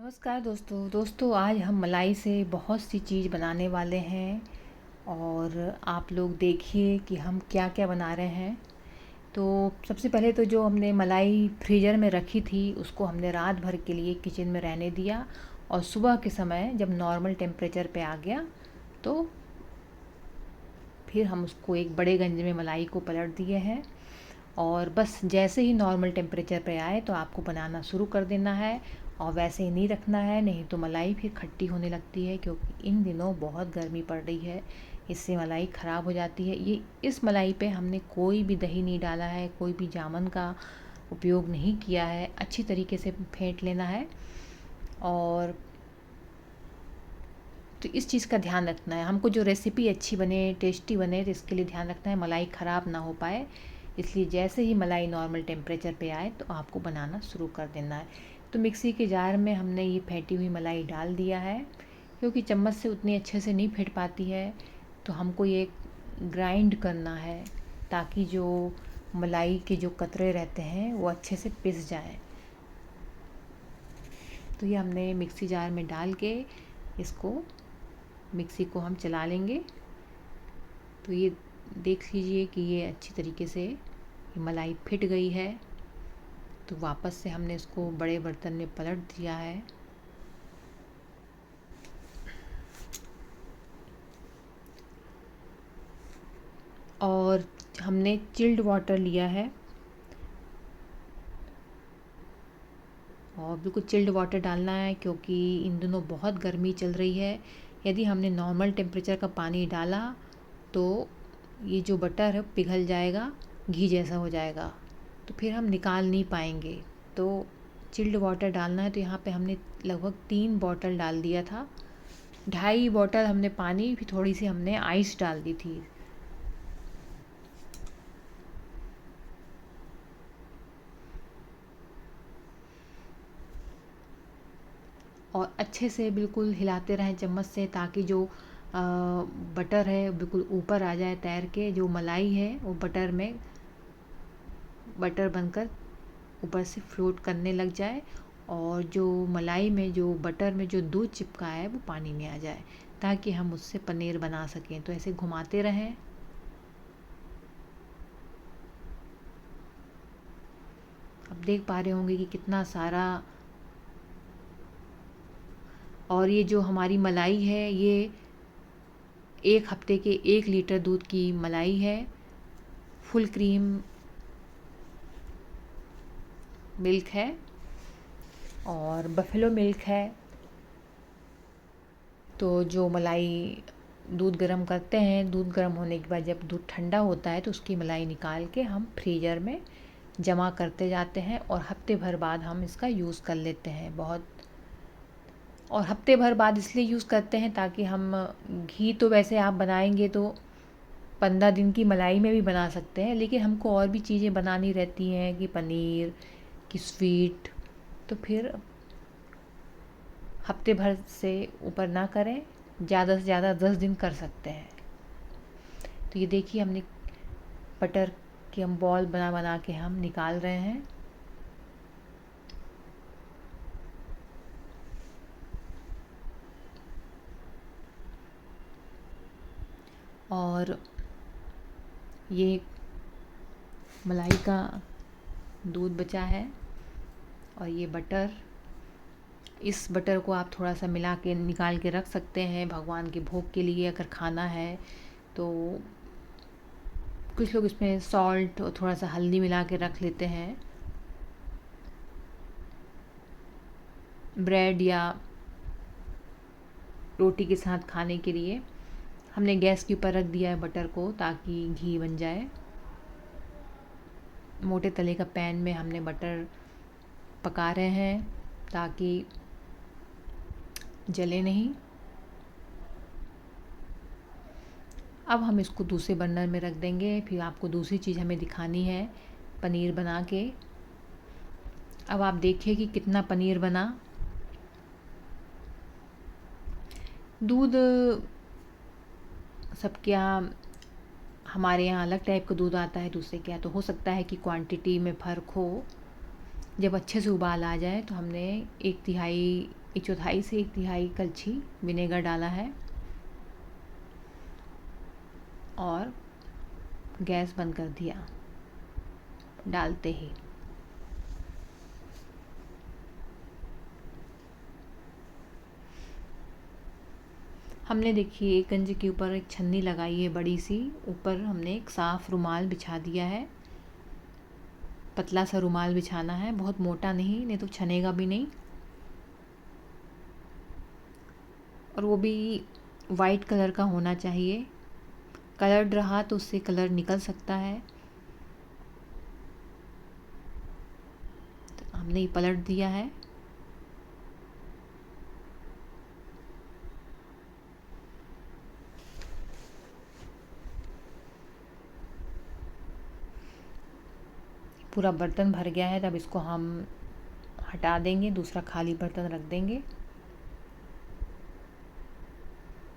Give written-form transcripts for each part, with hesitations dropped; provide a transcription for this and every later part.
नमस्कार दोस्तों आज हम मलाई से बहुत सी चीज़ बनाने वाले हैं और आप लोग देखिए कि हम क्या क्या बना रहे हैं। तो सबसे पहले तो जो हमने मलाई फ्रीज़र में रखी थी उसको हमने रात भर के लिए किचन में रहने दिया और सुबह के समय जब नॉर्मल टेम्परेचर पे आ गया तो फिर हम उसको एक बड़े गंज में मलाई को पलट दिए हैं और बस जैसे ही नॉर्मल टेम्परेचर पे आए तो आपको बनाना शुरू कर देना है और वैसे ही नहीं रखना है, नहीं तो मलाई फिर खट्टी होने लगती है क्योंकि इन दिनों बहुत गर्मी पड़ रही है, इससे मलाई ख़राब हो जाती है। ये इस मलाई पे हमने कोई भी दही नहीं डाला है, कोई भी जामुन का उपयोग नहीं किया है। अच्छी तरीके से फेंट लेना है और तो इस चीज़ का ध्यान रखना है। हमको जो रेसिपी अच्छी बने, टेस्टी बने, तो इसके लिए ध्यान रखना है मलाई ख़राब ना हो पाए। इसलिए जैसे ही मलाई नॉर्मल टेम्परेचर पे आए तो आपको बनाना शुरू कर देना है। तो मिक्सी के जार में हमने ये फेंटी हुई मलाई डाल दिया है क्योंकि चम्मच से उतनी अच्छे से नहीं फेंट पाती है, तो हमको ये ग्राइंड करना है ताकि जो मलाई के जो कतरे रहते हैं वो अच्छे से पिस जाएँ। तो ये हमने मिक्सी जार में डाल के इसको मिक्सी को हम चला लेंगे। तो ये देख लीजिए कि ये अच्छी तरीके से ये मलाई फिट गई है। तो वापस से हमने इसको बड़े बर्तन में पलट दिया है और हमने चिल्ड वाटर लिया है और बिल्कुल चिल्ड वाटर डालना है क्योंकि इन दिनों बहुत गर्मी चल रही है। यदि हमने नॉर्मल टेम्परेचर का पानी डाला तो ये जो बटर है पिघल जाएगा, घी जैसा हो जाएगा, तो फिर हम निकाल नहीं पाएंगे। तो चिल्ड वाटर डालना है। तो यहाँ पे हमने लगभग 3 बॉटल डाल दिया था। 2.5 बॉटल हमने पानी, फिर थोड़ी सी हमने आइस डाल दी थी। और अच्छे से बिल्कुल हिलाते रहें चम्मच से ताकि जो बटर है बिल्कुल ऊपर आ जाए तैर के। जो मलाई है वो बटर में बटर बनकर ऊपर से फ्लोट करने लग जाए और जो मलाई में जो बटर में जो दूध चिपका है वो पानी में आ जाए ताकि हम उससे पनीर बना सकें। तो ऐसे घुमाते रहें। अब देख पा रहे होंगे कि कितना सारा, और ये जो हमारी मलाई है ये 1 हफ्ते के 1 लीटर दूध की मलाई है। फुल क्रीम मिल्क है और बफेलो मिल्क है। तो जो मलाई दूध गर्म करते हैं, दूध गर्म होने के बाद जब दूध ठंडा होता है तो उसकी मलाई निकाल के हम फ्रीज़र में जमा करते जाते हैं और हफ्ते भर बाद हम इसका यूज़ कर लेते हैं। बहुत और हफ्ते भर बाद इसलिए यूज़ करते हैं ताकि हम घी तो वैसे आप बनाएंगे तो 15 दिन की मलाई में भी बना सकते हैं, लेकिन हमको और भी चीज़ें बनानी रहती हैं कि पनीर की स्वीट, तो फिर हफ्ते भर से ऊपर ना करें, ज़्यादा से ज़्यादा 10 दिन कर सकते हैं। तो ये देखिए हमने बटर की हम बॉल बना बना के हम निकाल रहे हैं। और ये मलाई का दूध बचा है और ये बटर, इस बटर को आप थोड़ा सा मिला के निकाल के रख सकते हैं भगवान के भोग के लिए अगर खाना है तो। कुछ लोग इसमें सॉल्ट और थोड़ा सा हल्दी मिला के रख लेते हैं। ब्रेड या रोटी के साथ खाने के लिए हमने गैस के ऊपर रख दिया है बटर को ताकि घी बन जाए। मोटे तले का पैन में हमने बटर पका रहे हैं ताकि जले नहीं। अब हम इसको दूसरे बर्नर में रख देंगे। फिर आपको दूसरी चीज़ हमें दिखानी है पनीर बना के। अब आप देखिए कि कितना पनीर बना। दूध सबके यहाँ, हमारे यहाँ अलग टाइप का दूध आता है, दूसरे के यहाँ तो हो सकता है कि क्वांटिटी में फ़र्क हो। जब अच्छे से उबाल आ जाए तो हमने 1/3 1/4 से 1/3 कलछी विनेगर डाला है और गैस बंद कर दिया डालते ही। हमने देखिए एक गंज के ऊपर एक छन्नी लगाई है बड़ी सी, ऊपर हमने एक साफ़ रुमाल बिछा दिया है। पतला सा रुमाल बिछाना है, बहुत मोटा नहीं, नहीं तो छनेगा भी नहीं। और वो भी वाइट कलर का होना चाहिए। कलर्ड रहा तो उससे कलर निकल सकता है। तो हमने ये पलट दिया है। पूरा बर्तन भर गया है, तब इसको हम हटा देंगे, दूसरा खाली बर्तन रख देंगे।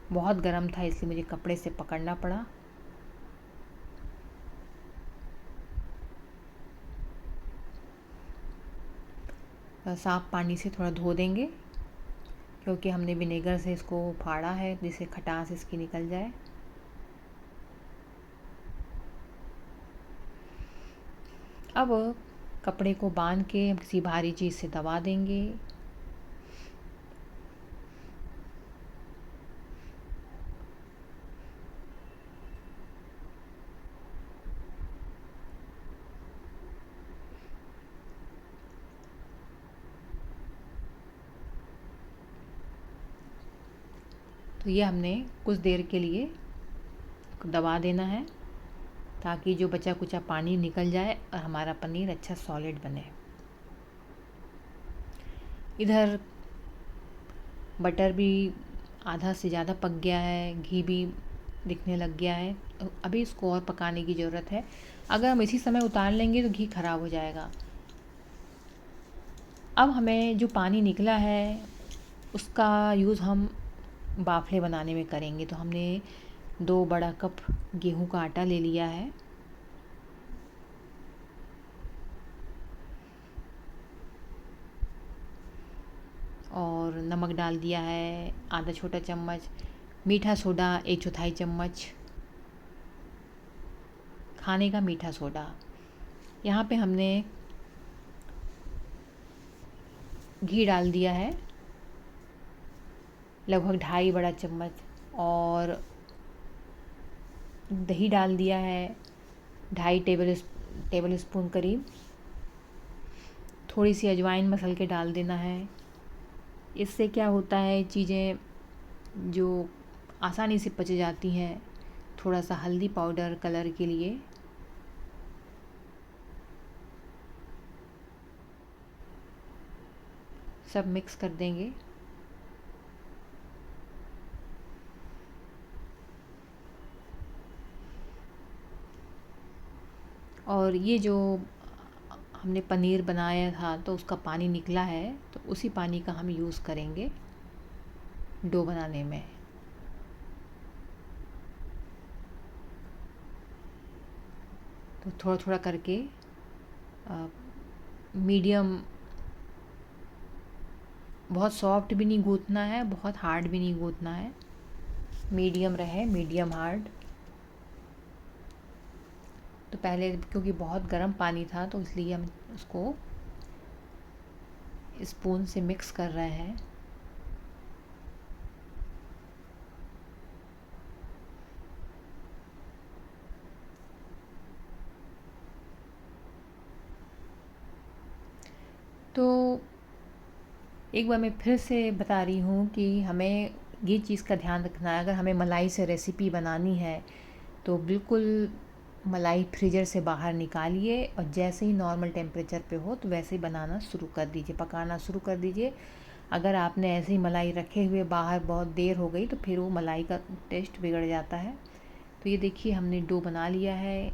बहुत गर्म था इसलिए मुझे कपड़े से पकड़ना पड़ा। साफ़ पानी से थोड़ा धो देंगे, क्योंकि हमने विनेगर से इसको फाड़ा है जिससे खटास इसकी निकल जाए। अब कपड़े को बांध के हम किसी भारी चीज़ से दबा देंगे। तो ये हमने कुछ देर के लिए दबा देना है, ताकि जो बचा कुचा पानी निकल जाए और हमारा पनीर अच्छा सॉलिड बने। इधर बटर भी आधा से ज़्यादा पक गया है, घी भी दिखने लग गया है। अभी इसको और पकाने की ज़रूरत है। अगर हम इसी समय उतार लेंगे तो घी खराब हो जाएगा। अब हमें जो पानी निकला है उसका यूज़ हम बाफले बनाने में करेंगे। तो हमने 2 बड़ा कप गेहूं का आटा ले लिया है। और नमक डाल दिया है आधा छोटा चम्मच, मीठा सोडा 1/4 चम्मच, खाने का मीठा सोडा। यहाँ पे हमने घी डाल दिया है लगभग 2.5 बड़ा चम्मच, और दही डाल दिया है 2.5 टेबल स्पून करीब। थोड़ी सी अजवाइन मसल के डाल देना है। इससे क्या होता है, चीज़ें जो आसानी से पच जाती हैं। थोड़ा सा हल्दी पाउडर कलर के लिए। सब मिक्स कर देंगे। और ये जो हमने पनीर बनाया था तो उसका पानी निकला है, तो उसी पानी का हम यूज़ करेंगे डो बनाने में। तो थोड़ा थोड़ा करके मीडियम, बहुत सॉफ्ट भी नहीं गूँथना है, बहुत हार्ड भी नहीं गूँथना है, मीडियम रहे, मीडियम हार्ड। तो पहले क्योंकि बहुत गर्म पानी था तो इसलिए हम उसको स्पून से मिक्स कर रहे हैं। तो एक बार मैं फिर से बता रही हूँ कि हमें ये चीज़ का ध्यान रखना है, अगर हमें मलाई से रेसिपी बनानी है तो बिल्कुल मलाई फ्रीज़र से बाहर निकालिए और जैसे ही नॉर्मल टेम्परेचर पे हो तो वैसे ही बनाना शुरू कर दीजिए, पकाना शुरू कर दीजिए। अगर आपने ऐसे ही मलाई रखे हुए बाहर बहुत देर हो गई तो फिर वो मलाई का टेस्ट बिगड़ जाता है। तो ये देखिए हमने डो बना लिया है।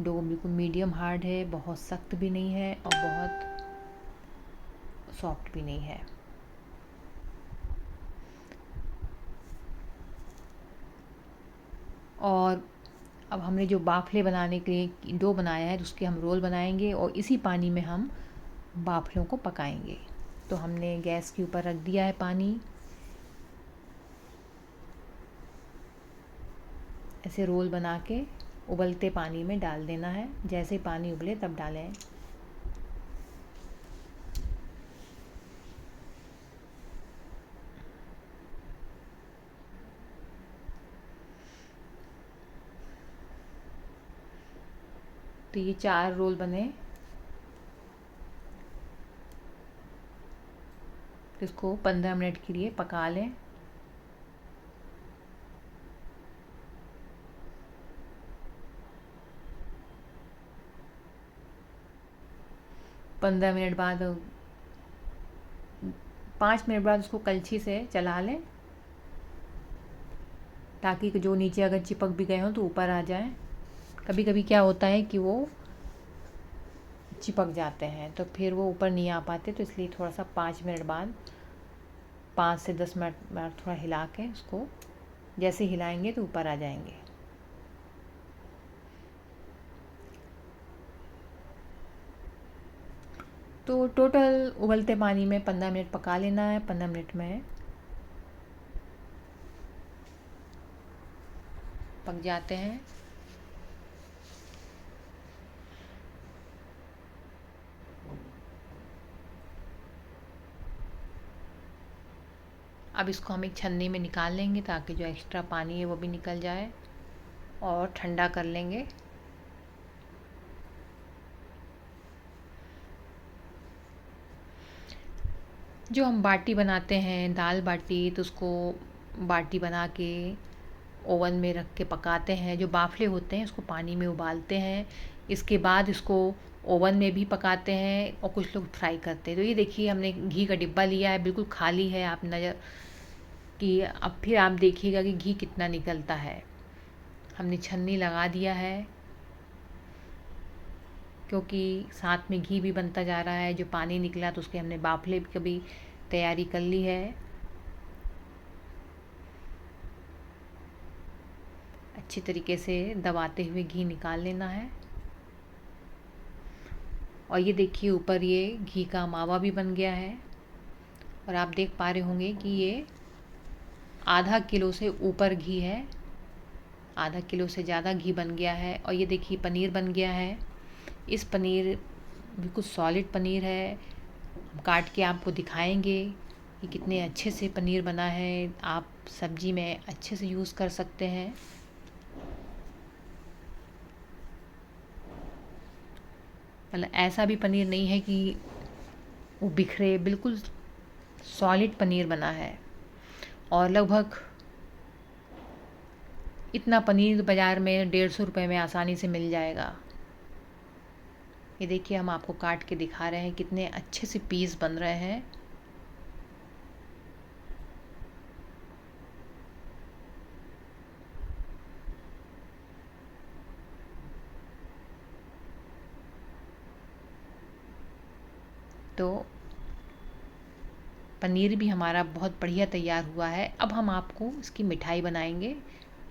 डो बिल्कुल मीडियम हार्ड है, बहुत सख्त भी नहीं है और बहुत सॉफ्ट भी नहीं है। और अब हमने जो बाफले बनाने के लिए डो बनाया है उसके हम रोल बनाएंगे और इसी पानी में हम बाफलों को पकाएंगे। तो हमने गैस के ऊपर रख दिया है पानी। ऐसे रोल बना के उबलते पानी में डाल देना है। जैसे पानी उबले तब डालें। तो ये 4 रोल बने। इसको 15 मिनट के लिए पका लें। पंद्रह मिनट बाद 5 मिनट बाद उसको कलछी से चला लें, ताकि जो नीचे अगर चिपक भी गए हों तो ऊपर आ जाए। कभी कभी क्या होता है कि वो चिपक जाते हैं तो फिर वो ऊपर नहीं आ पाते, तो इसलिए थोड़ा सा 5 मिनट बाद 5 से 10 मिनट बाद थोड़ा हिला के उसको, जैसे हिलाएंगे तो ऊपर आ जाएंगे। तो टोटल उबलते पानी में 15 मिनट पका लेना है। 15 मिनट में पक जाते हैं। अब इसको हम एक छन्नी में निकाल लेंगे ताकि जो एक्स्ट्रा पानी है वो भी निकल जाए, और ठंडा कर लेंगे। जो हम बाटी बनाते हैं, दाल बाटी, तो उसको बाटी बना के ओवन में रख के पकाते हैं। जो बाफले होते हैं उसको पानी में उबालते हैं, इसके बाद इसको ओवन में भी पकाते हैं, और कुछ लोग फ्राई करते हैं। तो ये देखिए हमने घी का डिब्बा लिया है, बिल्कुल खाली है। आप नज़र कि अब फिर आप देखिएगा कि घी कितना निकलता है। हमने छन्नी लगा दिया है क्योंकि साथ में घी भी बनता जा रहा है। जो पानी निकला तो उसके हमने बाफले की भी तैयारी कर ली है। अच्छी तरीके से दबाते हुए घी निकाल लेना है। और ये देखिए ऊपर ये घी का मावा भी बन गया है, और आप देख पा रहे होंगे कि ये आधा किलो से ऊपर घी है, आधा किलो से ज़्यादा घी बन गया है। और ये देखिए पनीर बन गया है। इस पनीर बिल्कुल सॉलिड पनीर है। हम काट के आपको दिखाएंगे कि कितने अच्छे से पनीर बना है। आप सब्जी में अच्छे से यूज़ कर सकते हैं। मतलब ऐसा भी पनीर नहीं है कि वो बिखरे, बिल्कुल सॉलिड पनीर बना है। और लगभग इतना पनीर बाज़ार में 150 रुपये में आसानी से मिल जाएगा। ये देखिए हम आपको काट के दिखा रहे हैं कितने अच्छे से पीस बन रहे हैं। तो पनीर भी हमारा बहुत बढ़िया तैयार हुआ है। अब हम आपको इसकी मिठाई बनाएंगे,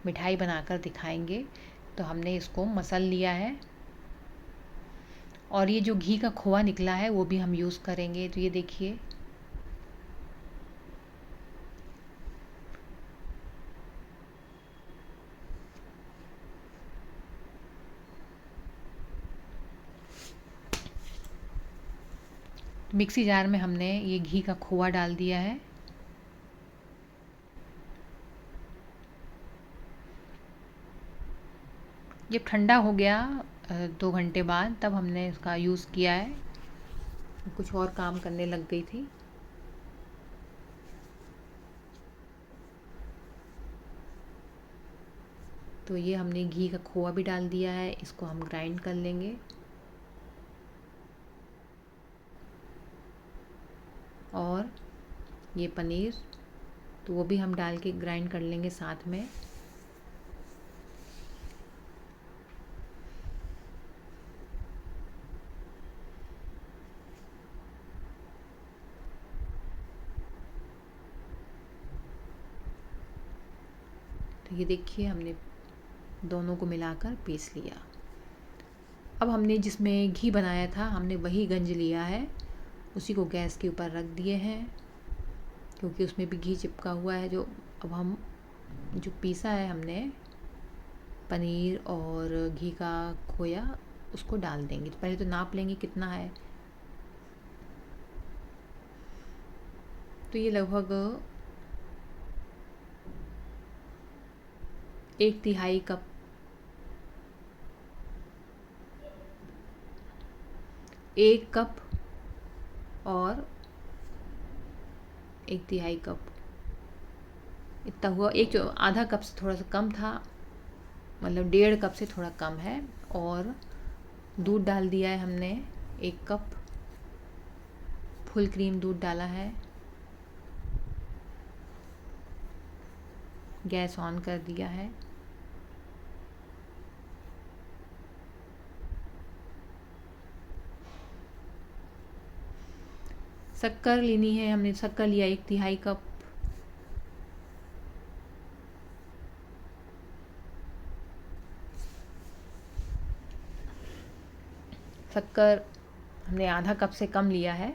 मिठाई बनाकर दिखाएंगे। तो हमने इसको मसल लिया है, और ये जो घी का खोआ निकला है वो भी हम यूज़ करेंगे। तो ये देखिए मिक्सी जार में हमने ये घी का खोआ डाल दिया है। जब ठंडा हो गया 2 घंटे बाद, तब हमने इसका यूज़ किया है। कुछ और काम करने लग गई थी। तो ये हमने घी का खोआ भी डाल दिया है, इसको हम ग्राइंड कर लेंगे। और ये पनीर, तो वो भी हम डाल के ग्राइंड कर लेंगे साथ में। तो ये देखिए हमने दोनों को मिलाकर पीस लिया। अब हमने जिसमें घी बनाया था हमने वही गंज लिया है, उसी को गैस के ऊपर रख दिए हैं, क्योंकि उसमें भी घी चिपका हुआ है। जो अब हम जो पीसा है हमने पनीर और घी का खोया, उसको डाल देंगे। तो पहले तो नाप लेंगे कितना है। तो ये लगभग 1/3 कप, 1 कप और 1/3 कप इतना हुआ। एक जो आधा कप से थोड़ा सा कम था, मतलब 1.5 कप से थोड़ा कम है। और दूध डाल दिया है हमने 1 कप, फुल क्रीम दूध डाला है। गैस ऑन कर दिया है। शक्कर लेनी है, हमने शक्कर लिया 1/3 कप। शक्कर हमने आधा कप से कम लिया है।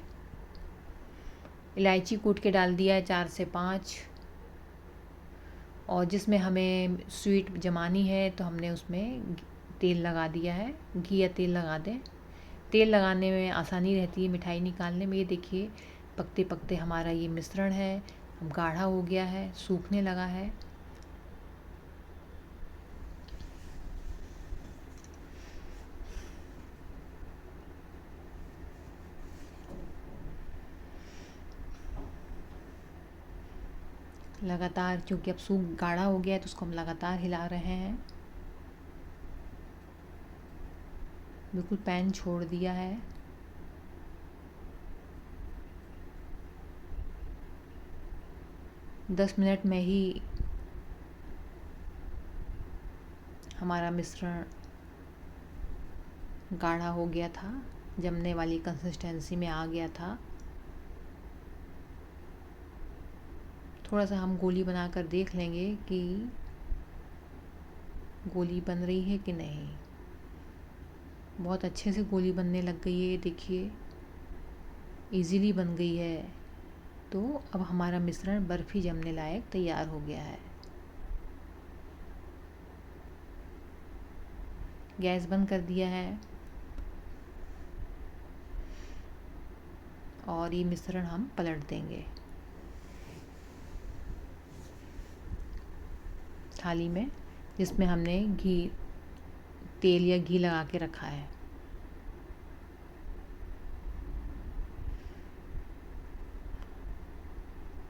इलायची कूट के डाल दिया है 4 से 5। और जिसमें हमें स्वीट जमानी है तो हमने उसमें तेल लगा दिया है। घी या तेल लगा दें, तेल लगाने में आसानी रहती है मिठाई निकालने में। ये देखिए पकते पकते हमारा ये मिश्रण है अब गाढ़ा हो गया है, सूखने लगा है। लगातार, क्योंकि अब सूख गाढ़ा हो गया है तो उसको हम लगातार हिला रहे हैं। बिल्कुल पैन छोड़ दिया है। दस मिनट में ही हमारा मिश्रण गाढ़ा हो गया था, जमने वाली कंसिस्टेंसी में आ गया था। थोड़ा सा हम गोली बनाकर देख लेंगे कि गोली बन रही है कि नहीं। बहुत अच्छे से गोली बनने लग गई है, देखिए इजीली बन गई है। तो अब हमारा मिश्रण बर्फ़ी जमने लायक तैयार हो गया है। गैस बंद कर दिया है और ये मिश्रण हम पलट देंगे थाली में, जिसमें हमने तेल या घी लगा के रखा है।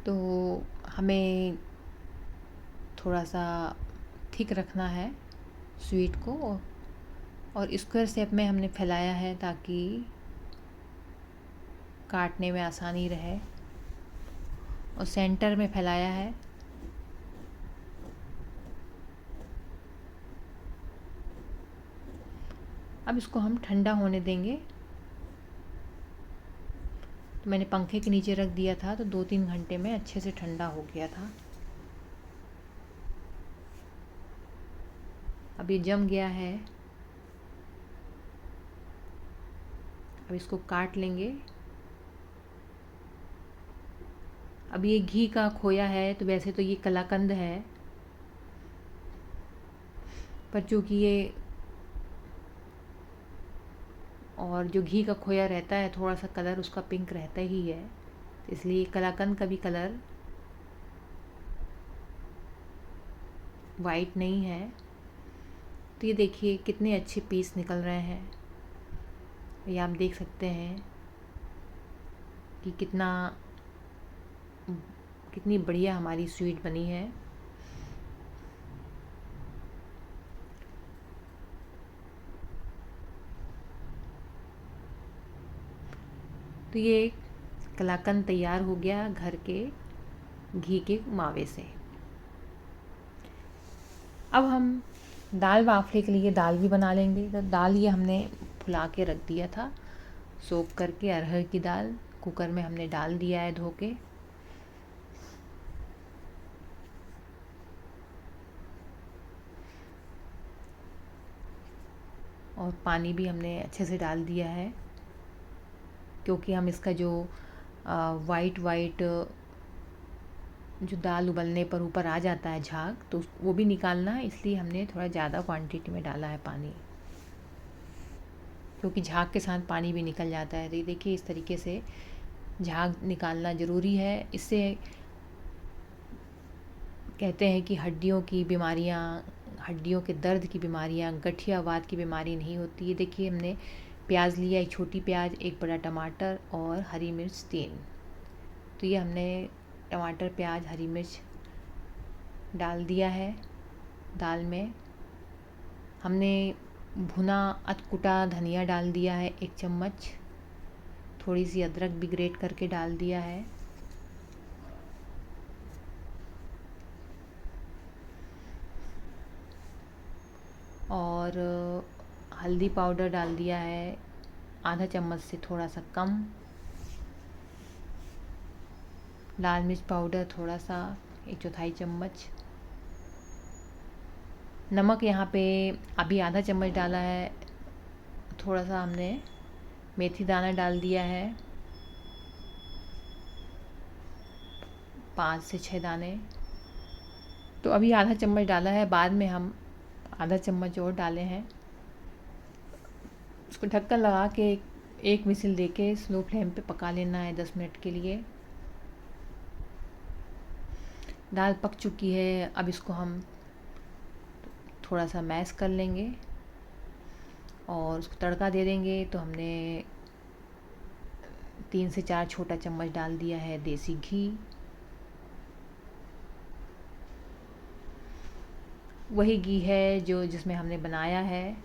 तो हमें थोड़ा सा थिक रखना है स्वीट को, और स्क्वायर शेप में हमने फैलाया है ताकि काटने में आसानी रहे, और सेंटर में फैलाया है। अब इसको हम ठंडा होने देंगे। तो मैंने पंखे के नीचे रख दिया था, तो 2-3 घंटे में अच्छे से ठंडा हो गया था। अब ये जम गया है। अब इसको काट लेंगे। अब ये घी का खोया है, तो वैसे तो ये कलाकंद है, पर चूँकि ये और जो घी का खोया रहता है थोड़ा सा कलर उसका पिंक रहता ही है, इसलिए कलाकंद का भी कलर वाइट नहीं है। तो ये देखिए कितने अच्छे पीस निकल रहे हैं। ये आप देख सकते हैं कि कितनी बढ़िया हमारी स्वीट बनी है। तो ये कलाकंद तैयार हो गया घर के घी के मावे से। अब हम दाल बाफले के लिए दाल भी बना लेंगे। तो दाल ये हमने फुला के रख दिया था, सोख करके। अरहर की दाल कुकर में हमने डाल दिया है धो के। और पानी भी हमने अच्छे से डाल दिया है, क्योंकि हम इसका जो वाइट वाइट जो दाल उबलने पर ऊपर आ जाता है झाग, तो वो भी निकालना है, इसलिए हमने थोड़ा ज़्यादा क्वांटिटी में डाला है पानी, क्योंकि झाग के साथ पानी भी निकल जाता है। तो ये देखिए इस तरीके से झाग निकालना ज़रूरी है। इससे कहते हैं कि हड्डियों की बीमारियाँ, हड्डियों के दर्द की बीमारियाँ, गठियावात की बीमारी नहीं होती है। देखिए हमने प्याज लिया, एक छोटी प्याज, एक बड़ा टमाटर और हरी मिर्च 3। तो ये हमने टमाटर, प्याज, हरी मिर्च डाल दिया है दाल में। हमने भुना अधकुटा धनिया डाल दिया है 1 चम्मच। थोड़ी सी अदरक भी ग्रेट करके डाल दिया है। और हल्दी पाउडर डाल दिया है आधा चम्मच से थोड़ा सा कम। लाल मिर्च पाउडर थोड़ा सा, 1/4 चम्मच। नमक यहाँ पे अभी आधा चम्मच डाला है। थोड़ा सा हमने मेथी दाना डाल दिया है, 5 से 6 दाने। तो अभी आधा चम्मच डाला है, बाद में हम आधा चम्मच और डाले हैं। उसको ढक्कन लगा के 1 विसिल देके स्लो फ्लेम पे पका लेना है 10 मिनट के लिए। दाल पक चुकी है, अब इसको हम थोड़ा सा मैश कर लेंगे और उसको तड़का दे देंगे। तो हमने 3 से 4 छोटा चम्मच डाल दिया है देसी घी। वही घी है जो जिसमें हमने बनाया है,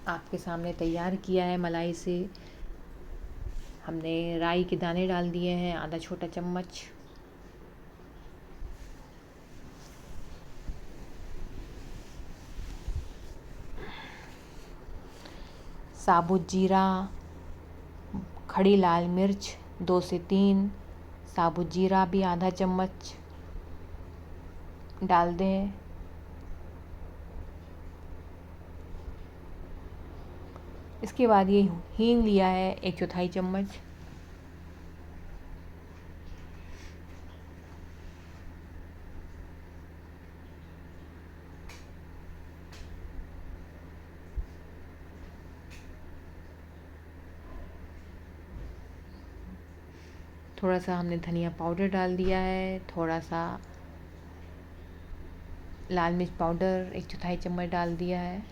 आपके सामने तैयार किया है मलाई से। हमने राई के दाने डाल दिए हैं आधा छोटा चम्मच। साबुत जीरा, खड़ी लाल मिर्च 2 से 3, साबुत जीरा भी आधा चम्मच डाल दें। इसके बाद ये हींग लिया है 1/4 चम्मच। थोड़ा सा हमने धनिया पाउडर डाल दिया है, थोड़ा सा लाल मिर्च पाउडर 1/4 चम्मच डाल दिया है,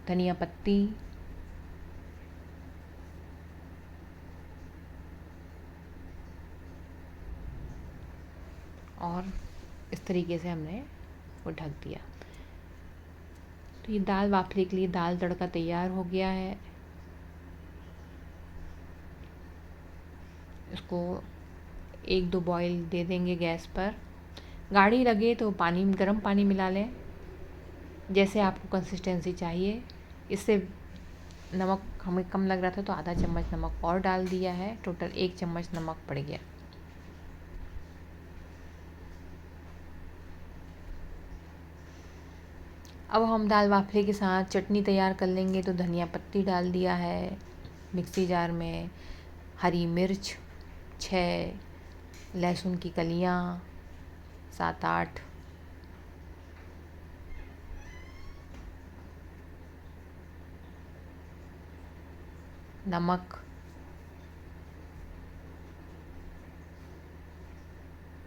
धनिया पत्ती, और इस तरीके से हमने वो ढक दिया। तो ये दाल वाफले के लिए दाल तड़का तैयार हो गया है। इसको 1-2 बॉईल दे देंगे गैस पर। गाढ़ी लगे तो पानी, गर्म पानी मिला लें, जैसे आपको कंसिस्टेंसी चाहिए। इससे नमक हमें कम लग रहा था तो आधा चम्मच नमक और डाल दिया है, टोटल 1 चम्मच नमक पड़ गया। अब हम दाल वाफले के साथ चटनी तैयार कर लेंगे। तो धनिया पत्ती डाल दिया है मिक्सी जार में, हरी मिर्च 6, लहसुन की कलियाँ 7-8, नमक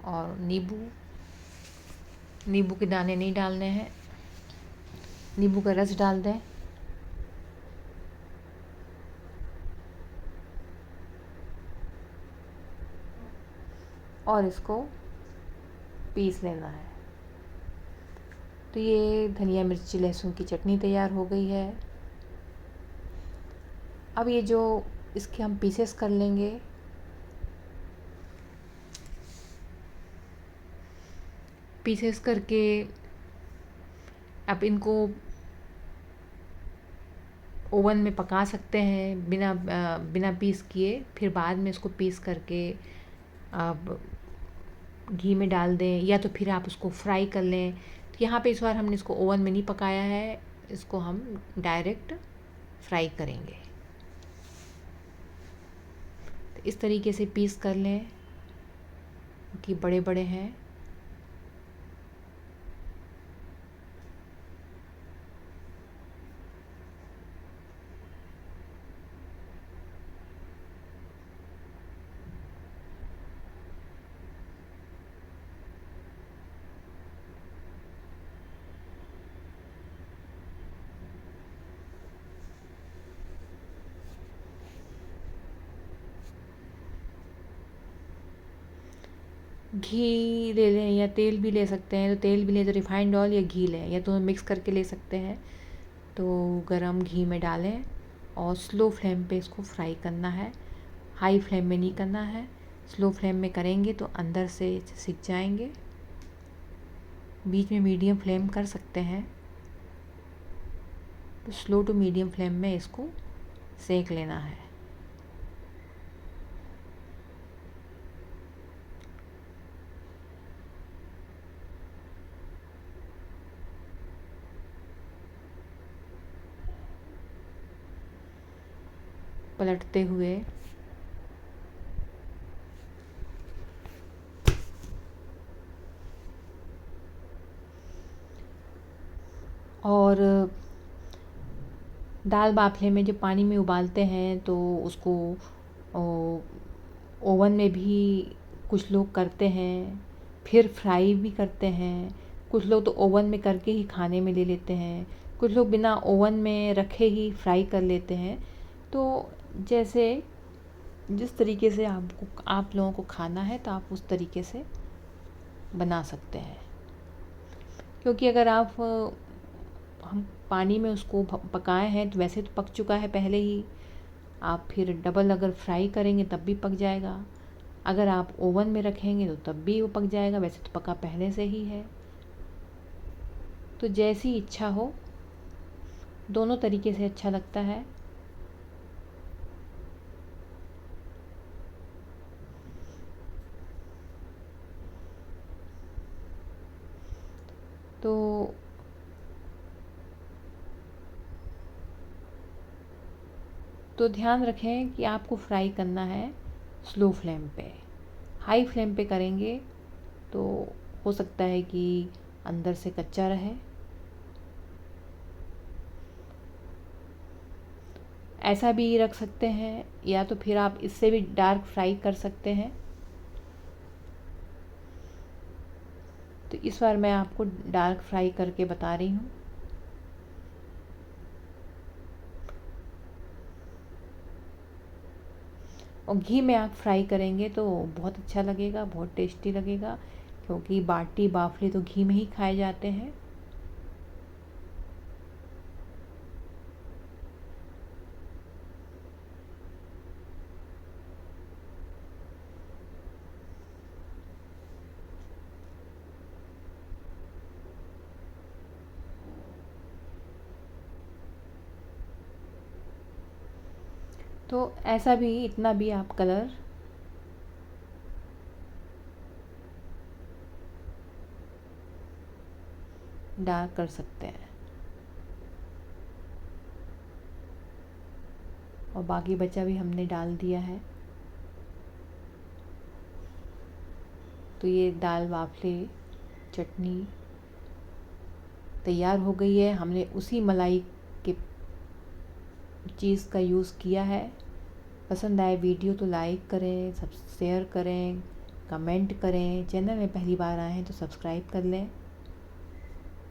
और नींबू के दाने नहीं डालने हैं, नींबू का रस डाल दें। और इसको पीस लेना है। तो ये धनिया मिर्ची लहसुन की चटनी तैयार हो गई है। अब ये जो इसके हम पीसेस कर लेंगे। पीसेस करके अब इनको ओवन में पका सकते हैं बिना पीस किए। फिर बाद में इसको पीस करके आप घी में डाल दें, या तो फिर आप उसको फ्राई कर लें। तो यहाँ पे इस बार हमने इसको ओवन में नहीं पकाया है, इसको हम डायरेक्ट फ्राई करेंगे। तो इस तरीके से पीस कर लें कि बड़े बड़े हैं। घी ले लें या तेल भी ले सकते हैं, तो तेल भी लें तो रिफाइंड ऑयल या घी लें, या तो मिक्स करके ले सकते हैं। तो गरम घी में डालें और स्लो फ्लेम पे इसको फ्राई करना है, हाई फ्लेम में नहीं करना है। स्लो फ्लेम में करेंगे तो अंदर से सिक जाएंगे। बीच में मीडियम फ्लेम कर सकते हैं। तो स्लो टू मीडियम फ्लेम में इसको सेक लेना है। पलटते हुए और दाल बाफले में जो पानी में उबालते हैं तो उसको ओवन में भी कुछ लोग करते हैं, फिर फ्राई भी करते हैं। कुछ लोग तो ओवन में करके ही खाने में ले लेते हैं, कुछ लोग बिना ओवन में रखे ही फ्राई कर लेते हैं। तो जैसे जिस तरीके से आप लोगों को खाना है तो आप उस तरीके से बना सकते हैं। क्योंकि अगर आप हम पानी में उसको पकाए हैं तो वैसे तो पक चुका है पहले ही, आप फिर डबल अगर फ्राई करेंगे तब भी पक जाएगा। अगर आप ओवन में रखेंगे तो तब भी वो पक जाएगा, वैसे तो पका पहले से ही है। तो जैसी इच्छा हो, दोनों तरीके से अच्छा लगता है। तो ध्यान रखें कि आपको फ्राई करना है स्लो फ्लेम पे। हाई फ्लेम पे करेंगे तो हो सकता है कि अंदर से कच्चा रहे। ऐसा भी रख सकते हैं, या तो फिर आप इससे भी डार्क फ्राई कर सकते हैं। तो इस बार मैं आपको डार्क फ्राई करके बता रही हूँ। और घी में आप फ्राई करेंगे तो बहुत अच्छा लगेगा, बहुत टेस्टी लगेगा, क्योंकि बाटी बाफले तो घी में ही खाए जाते हैं। तो ऐसा भी, इतना भी आप कलर डार्क कर सकते हैं। और बाकी बचा भी हमने डाल दिया है। तो ये दाल बाफले चटनी तैयार हो गई है। हमने उसी मलाई के चीज़ का यूज़ किया है। पसंद आए वीडियो तो लाइक करें, सब शेयर करें, कमेंट करें। चैनल में पहली बार आए हैं तो सब्सक्राइब कर लें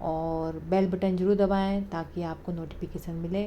और बेल बटन ज़रूर दबाएं ताकि आपको नोटिफिकेशन मिले।